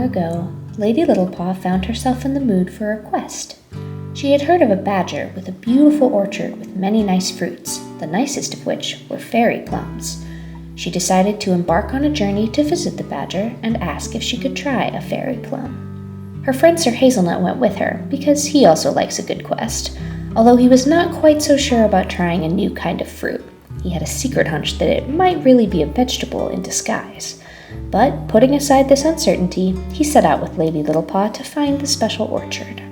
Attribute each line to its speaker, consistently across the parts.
Speaker 1: ago, Lady Littlepaw found herself in the mood for a quest. She had heard of a badger with a beautiful orchard with many nice fruits, the nicest of which were fairy plums. She decided to embark on a journey to visit the badger and ask if she could try a fairy plum. Her friend Sir Hazelnut went with her because he also likes a good quest, although he was not quite so sure about trying a new kind of fruit. He had a secret hunch that it might really be a vegetable in disguise. But, putting aside this uncertainty, he set out with Lady Littlepaw to find the special orchard.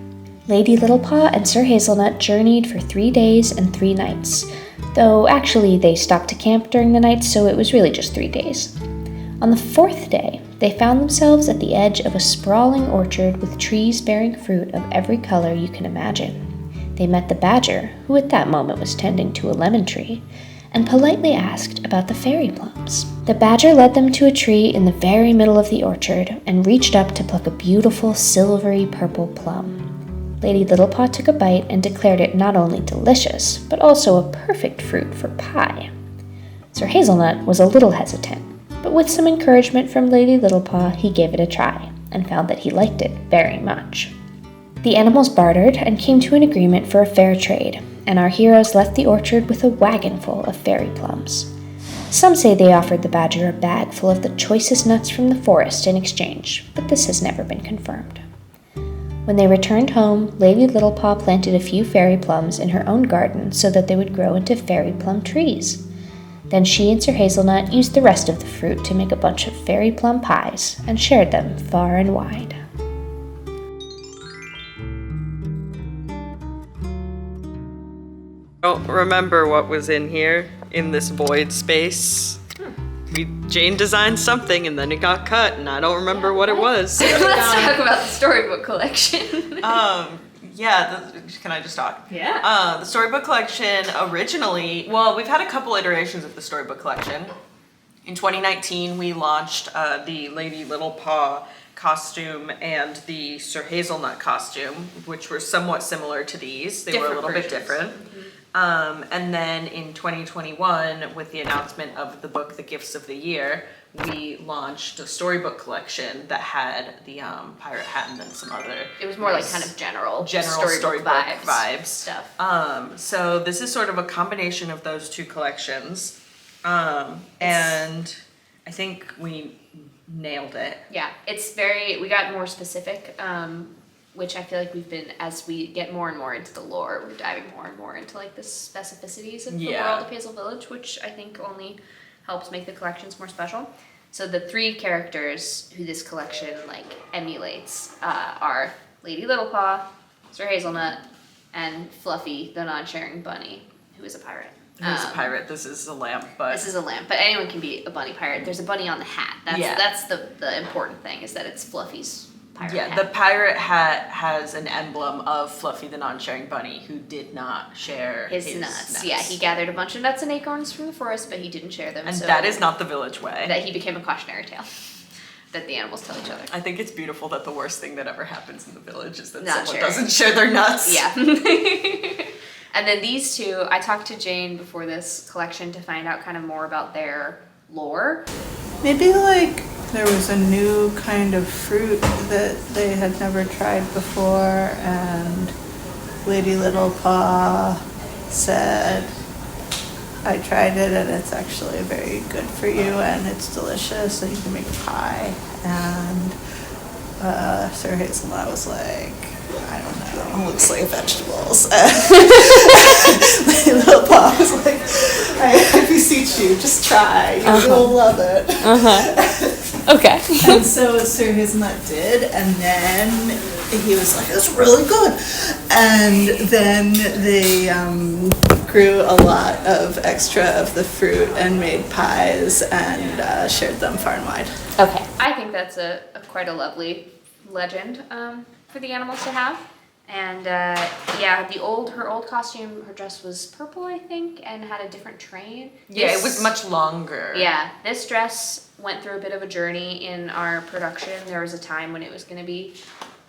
Speaker 1: Lady Littlepaw and Sir Hazelnut journeyed for 3 days and 3 nights, though actually they stopped to camp during the night, so it was really just 3 days. On the 4th day, they found themselves at the edge of a sprawling orchard with trees bearing fruit of every color you can imagine. They met the badger, who at that moment was tending to a lemon tree, and politely asked about the fairy plums. The badger led them to a tree in the very middle of the orchard and reached up to pluck a beautiful silvery purple plum. Lady Littlepaw took a bite and declared it not only delicious, but also a perfect fruit for pie. Sir Hazelnut was a little hesitant, but with some encouragement from Lady Littlepaw, he gave it a try, and found that he liked it very much. The animals bartered and came to an agreement for a fair trade, and our heroes left the orchard with a wagon full of fairy plums. Some say they offered the badger a bag full of the choicest nuts from the forest in exchange, but this has never been confirmed. When they returned home, Lady Littlepaw planted a few fairy plums in her own garden so that they would grow into fairy plum trees. Then she and Sir Hazelnut used the rest of the fruit to make a bunch of fairy plum pies and shared them far and wide.
Speaker 2: I don't remember what was in here, in this void space. Jane designed something and then it got cut and I don't remember what it was.
Speaker 3: Let's talk about the Storybook Collection.
Speaker 2: Can I just talk?
Speaker 3: Yeah.
Speaker 2: The Storybook Collection originally, well, we've had a couple iterations of the Storybook Collection. In 2019, we launched the Lady Littlepaw costume and the Sir Hazelnut costume, which were somewhat similar to these. They were a little bit different. And then in 2021, with the announcement of the book, The Gifts of the Year, we launched a storybook collection that had the pirate hat and then some other.
Speaker 3: It was more like kind of general
Speaker 2: storybook vibes
Speaker 3: stuff.
Speaker 2: So this is sort of a combination of those two collections, and I think we nailed it.
Speaker 3: Yeah, we got more specific, which I feel like we've been, as we get more and more into the lore, we're diving more and more into like the specificities of the world of Hazel Village, which I think only helps make the collections more special. So the 3 characters who this collection like emulates are Lady Littlepaw, Sir Hazelnut, and Fluffy, the non-sharing bunny, who is a pirate.
Speaker 2: Who's a pirate? This is a lamp, but
Speaker 3: this is a lamp. But anyone can be a bunny pirate. There's a bunny on the hat. That's the important thing, is that it's Fluffy's pirate hat.
Speaker 2: The pirate hat has an emblem of Fluffy the non-sharing bunny, who did not share his nuts.
Speaker 3: Yeah, he gathered a bunch of nuts and acorns from the forest, but he didn't share them.
Speaker 2: And so that is not the village way.
Speaker 3: That he became a cautionary tale that the animals tell each other.
Speaker 2: I think it's beautiful that the worst thing that ever happens in the village is that
Speaker 3: not
Speaker 2: someone doesn't share their nuts.
Speaker 3: Yeah. And then these 2, I talked to Jane before this collection to find out kind of more about their lore.
Speaker 4: Maybe like there was a new kind of fruit that they had never tried before, and Lady Littlepaw said, I tried it and it's actually very good for you and it's delicious and you can make a pie. And Sir Hazelnut was like, I don't know, it looks like vegetables. Lady Littlepaw was like, I beseech you, just try, you will love it.
Speaker 3: Okay.
Speaker 4: And so Sir Hazelnut did, and then he was like, it's really good. And then they grew a lot of extra of the fruit and made pies and shared them far and wide.
Speaker 3: Okay. I think that's a quite a lovely legend for the animals to have. And her old costume, her dress was purple, I think, and had a different train.
Speaker 2: It was much longer.
Speaker 3: Yeah, this dress went through a bit of a journey in our production. There was a time when it was going to be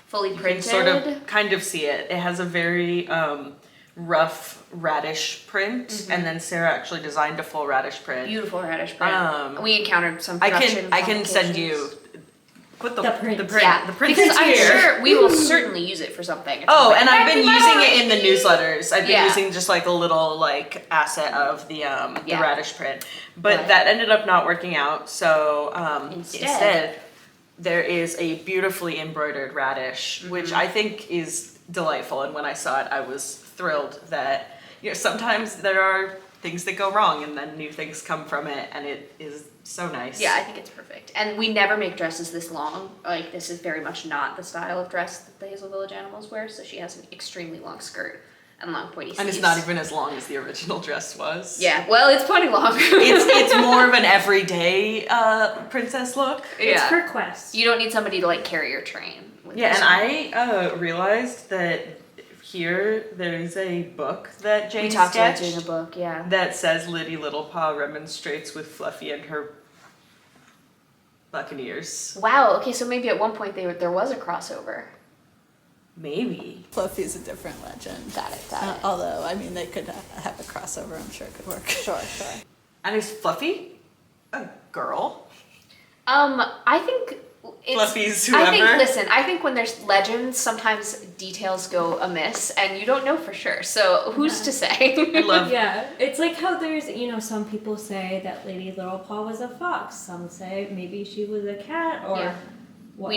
Speaker 3: fully printed.
Speaker 2: You can sort of kind of see it. It has a very rough radish print, and then Sarah actually designed a full radish print.
Speaker 3: Beautiful radish print. We encountered some production
Speaker 2: I can send you Put the
Speaker 5: print.
Speaker 2: The print.
Speaker 3: Yeah,
Speaker 2: The print
Speaker 3: because
Speaker 2: is
Speaker 3: I'm
Speaker 2: here.
Speaker 3: sure we will certainly use it for something.
Speaker 2: Oh, and I've
Speaker 3: Happy
Speaker 2: been using it in the
Speaker 3: minority!
Speaker 2: newsletters. I've been
Speaker 3: Yeah.
Speaker 2: using just like a little like asset of the
Speaker 3: Yeah.
Speaker 2: radish print, but
Speaker 3: Right.
Speaker 2: that ended up not working out. So
Speaker 3: Instead.
Speaker 2: instead, there is a beautifully embroidered radish, which I think is delightful. And when I saw it, I was thrilled that sometimes there are things that go wrong, and then new things come from it, and it is so nice.
Speaker 3: Yeah, I think it's perfect. And we never make dresses this long. Like, this is very much not the style of dress that the Hazel Village animals wear, so she has an extremely long skirt and long pointy sleeves.
Speaker 2: And it's not even as long as the original dress was.
Speaker 3: Yeah, well, it's plenty long.
Speaker 2: It's more of an everyday princess look.
Speaker 5: It's
Speaker 3: Yeah.
Speaker 5: for quests.
Speaker 3: You don't need somebody to, like, carry your train. With
Speaker 2: Yeah,
Speaker 3: this
Speaker 2: and
Speaker 3: one.
Speaker 2: I realized that here there's a book that Jane
Speaker 3: We talked about
Speaker 2: sketched
Speaker 3: doing a book, yeah.
Speaker 2: that says Lady Littlepaw remonstrates with Fluffy and her buccaneers.
Speaker 3: Wow, okay, so maybe at one point there was a crossover.
Speaker 2: Maybe.
Speaker 4: Fluffy's a different legend.
Speaker 3: Got it.
Speaker 4: Although, I mean, they could have a crossover. I'm sure it could work.
Speaker 3: Sure.
Speaker 2: And is Fluffy a girl?
Speaker 3: I think it's,
Speaker 2: Fluffy's
Speaker 3: I think,
Speaker 2: whoever?
Speaker 3: listen, I think when there's legends, sometimes details go amiss and you don't know for sure. So who's to say?
Speaker 2: I love
Speaker 5: Yeah, it's like how there's, some people say that Lady Littlepaw was a fox. Some say maybe she was a cat or
Speaker 3: Yeah.
Speaker 5: what.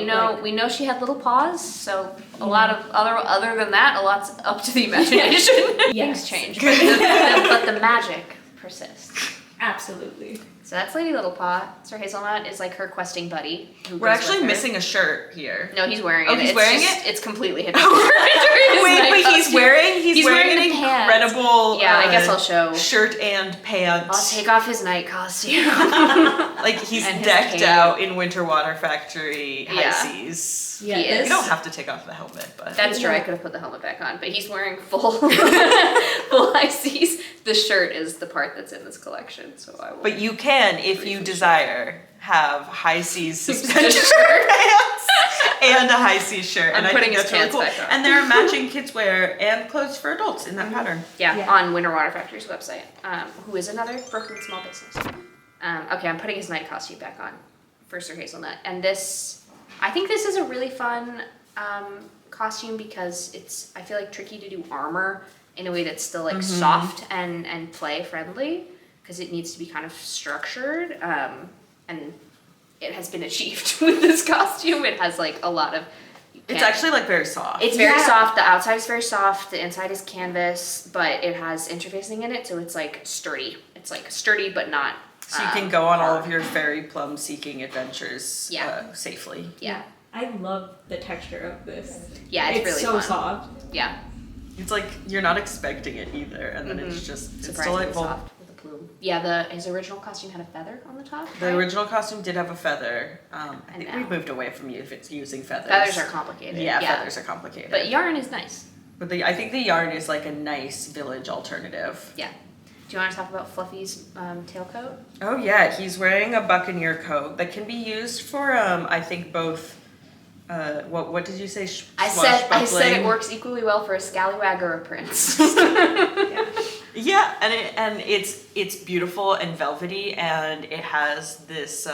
Speaker 3: We know she had little paws, so a lot of other than that, a lot's up to the imagination.
Speaker 5: Yes.
Speaker 3: Things change, but the magic persists.
Speaker 5: Absolutely.
Speaker 3: So that's Lady Littlepaw. Sir Hazelnut is like her questing buddy. Who
Speaker 2: We're
Speaker 3: goes
Speaker 2: actually
Speaker 3: with her.
Speaker 2: missing a shirt here.
Speaker 3: No, he's wearing
Speaker 2: Oh,
Speaker 3: it.
Speaker 2: he's
Speaker 3: It's
Speaker 2: wearing
Speaker 3: just-
Speaker 2: it?
Speaker 3: It's completely hidden. Wait,
Speaker 2: Wait, but he's wearing
Speaker 3: the
Speaker 2: an
Speaker 3: pants.
Speaker 2: incredible
Speaker 3: Yeah, I guess I'll show.
Speaker 2: shirt and pants.
Speaker 3: I'll take off his night costume.
Speaker 2: Like he's
Speaker 3: And his
Speaker 2: decked
Speaker 3: cape.
Speaker 2: out in Winter Water Factory high
Speaker 3: Yeah.
Speaker 2: seas.
Speaker 5: Yeah,
Speaker 3: He is.
Speaker 2: You don't have to take off the helmet, but
Speaker 3: That's true. I could have put the helmet back on, but he's wearing full high seas. The shirt is the part that's in this collection, so I will.
Speaker 2: But you can, if you desire, have high seas suspended
Speaker 3: Suspended
Speaker 2: pants and a high seas shirt.
Speaker 3: I'm
Speaker 2: And I
Speaker 3: putting
Speaker 2: think
Speaker 3: his
Speaker 2: that's really
Speaker 3: pants
Speaker 2: cool.
Speaker 3: back on.
Speaker 2: And there are matching kids wear and clothes for adults in that pattern.
Speaker 3: Yeah,
Speaker 5: Yeah.
Speaker 3: on Winter Water Factory's website, who is another Brooklyn small business. Okay, I'm putting his night costume back on for Sir Hazelnut. And I think this is a really fun costume because I feel like tricky to do armor in a way that's still like soft and play friendly because it needs to be kind of structured. And it has been achieved with this costume. It has like a lot of.
Speaker 2: It's actually like very soft.
Speaker 3: It's very
Speaker 5: Yeah.
Speaker 3: soft. The outside is very soft. The inside is canvas, but it has interfacing in it, so it's like sturdy. It's like sturdy, but not.
Speaker 2: So you can go on all of your fairy plum seeking adventures
Speaker 3: Yeah.
Speaker 2: safely.
Speaker 3: Yeah,
Speaker 5: I love the texture of this.
Speaker 3: yeah, it's really
Speaker 5: so
Speaker 3: fun.
Speaker 5: soft.
Speaker 3: Yeah,
Speaker 2: It's like you're not expecting it either, and then it's just it's
Speaker 3: surprisingly
Speaker 2: delightful.
Speaker 3: soft with a plume. Yeah, his original costume had a feather on the top.
Speaker 2: The
Speaker 3: right?
Speaker 2: original costume did have a feather. I
Speaker 3: And
Speaker 2: think
Speaker 3: now-
Speaker 2: we've moved away from if it's using feathers.
Speaker 3: Feathers are complicated.
Speaker 2: Yeah, feathers are complicated.
Speaker 3: But yarn is nice.
Speaker 2: But I think the yarn is like a nice village alternative.
Speaker 3: Yeah. Do you want to talk about Fluffy's tailcoat?
Speaker 2: Oh yeah, he's wearing a buccaneer coat that can be used for I think both. What did you say?
Speaker 3: I said it
Speaker 2: Swashbuckling?
Speaker 3: works equally well for a scallywag or a prince.
Speaker 2: Yeah, and it's beautiful and velvety, and it has this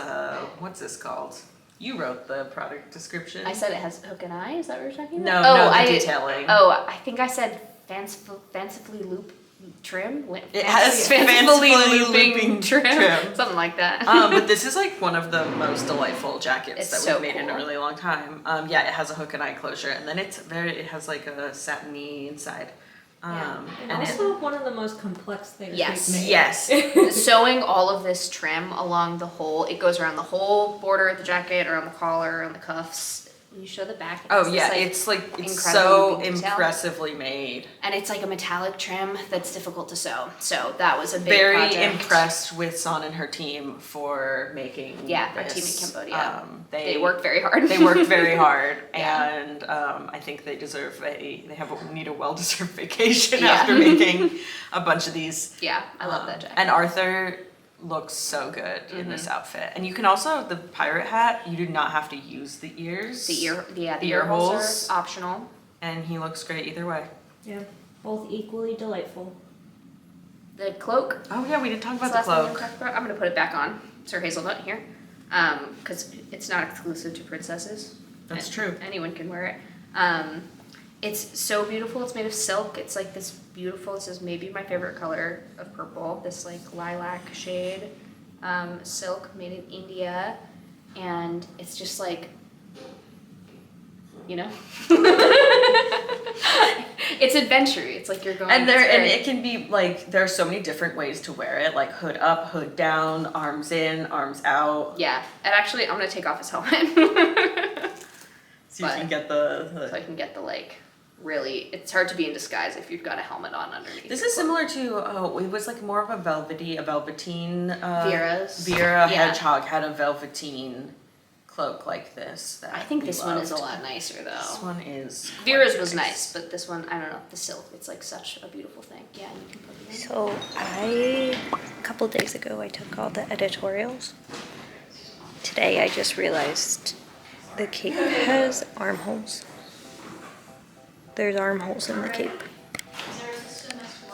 Speaker 2: what's this called? You wrote the product description.
Speaker 3: I said it has hook and eye. Is that what you're talking
Speaker 2: No,
Speaker 3: about?
Speaker 2: no, the detailing.
Speaker 3: Oh, I think I said fancifully loop trim.
Speaker 2: It has fancifully looping trim.
Speaker 3: Something like that.
Speaker 2: But this is like one of the most delightful jackets
Speaker 3: It's
Speaker 2: that
Speaker 3: so
Speaker 2: we've made in a
Speaker 3: cool.
Speaker 2: really long time. Yeah, it has a hook and eye closure, and then it has like a satiny inside.
Speaker 5: And
Speaker 2: and
Speaker 5: also one of the most complex things
Speaker 3: Yes.
Speaker 5: we've made.
Speaker 2: Yes.
Speaker 3: Sewing all of this trim along the whole, it goes around the whole border of the jacket, around the collar, around the cuffs. When you show the back, it
Speaker 2: Oh
Speaker 3: has
Speaker 2: yeah,
Speaker 3: this, like,
Speaker 2: it's
Speaker 3: incredible
Speaker 2: so
Speaker 3: looping detail.
Speaker 2: impressively made.
Speaker 3: And it's like a metallic trim that's difficult to sew. So that was a big
Speaker 2: Very
Speaker 3: project.
Speaker 2: impressed with Son and her team for making
Speaker 3: Yeah, our
Speaker 2: this.
Speaker 3: team in Cambodia.
Speaker 2: They
Speaker 3: worked very hard.
Speaker 2: They worked very hard,
Speaker 3: Yeah.
Speaker 2: and I think they need a well-deserved vacation
Speaker 3: Yeah.
Speaker 2: after making a bunch of these.
Speaker 3: Yeah, I love that jacket.
Speaker 2: And Arthur looks so good in this outfit. And you can also, the pirate hat, you do not have to use the ears.
Speaker 3: The ear
Speaker 2: ear
Speaker 3: holes
Speaker 2: holes.
Speaker 3: are optional.
Speaker 2: And he looks great either way.
Speaker 5: Yeah, both equally delightful.
Speaker 3: The cloak.
Speaker 2: Oh yeah, we didn't talk about
Speaker 3: That's
Speaker 2: the
Speaker 3: last thing
Speaker 2: cloak.
Speaker 3: we talked about. I'm gonna put it back on. Sir Hazelnut here. because it's not exclusive to princesses.
Speaker 2: That's true.
Speaker 3: Anyone can wear it. It's so beautiful. It's made of silk. It's like this beautiful, this is maybe my favorite color of purple, this like lilac shade, silk made in India. And it's just like, you know, it's adventure-y. It's like you're going.
Speaker 2: And it can be like, there are so many different ways to wear it, like hood up, hood down, arms in, arms out.
Speaker 3: Yeah, and actually, I'm gonna take off his helmet.
Speaker 2: So you can get the.
Speaker 3: So I can get the like. Really, it's hard to be in disguise if you've got a helmet on underneath.
Speaker 2: This is similar to, it was like more of a velveteen.
Speaker 3: Vera's.
Speaker 2: Vera Hedgehog had a velveteen cloak like this. That
Speaker 3: I think
Speaker 2: we
Speaker 3: this one is a
Speaker 2: loved.
Speaker 3: lot nicer though.
Speaker 2: This one is. quite
Speaker 3: Vera's was nice, but this one, I don't know, the silk, it's like such a beautiful thing. Yeah, and you can put it in.
Speaker 6: So a couple days ago, I took all the editorials. Today, I just realized the cape has armholes. There's armholes in the cape.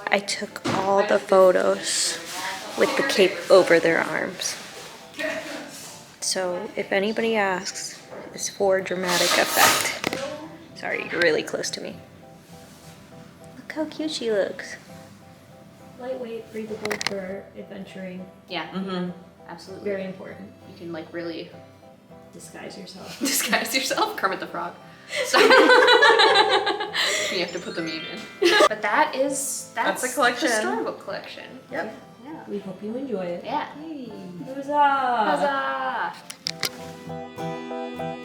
Speaker 6: I took all the photos with the cape over their arms. So if anybody asks, it's for dramatic effect. Sorry, you're really close to me. Look how cute she looks.
Speaker 5: Lightweight, breathable for adventuring.
Speaker 3: Yeah,
Speaker 2: Mm-hmm.
Speaker 3: absolutely.
Speaker 5: Very important.
Speaker 3: You can like really
Speaker 5: Disguise yourself.
Speaker 3: disguise yourself. Kermit the Frog. So you have to put the meme in. But that's
Speaker 2: the collection.
Speaker 3: The Storybook Collection.
Speaker 2: Yep.
Speaker 3: Yeah.
Speaker 5: We hope you enjoy it.
Speaker 3: Yeah.
Speaker 5: Hey, huzzah!
Speaker 3: Huzzah!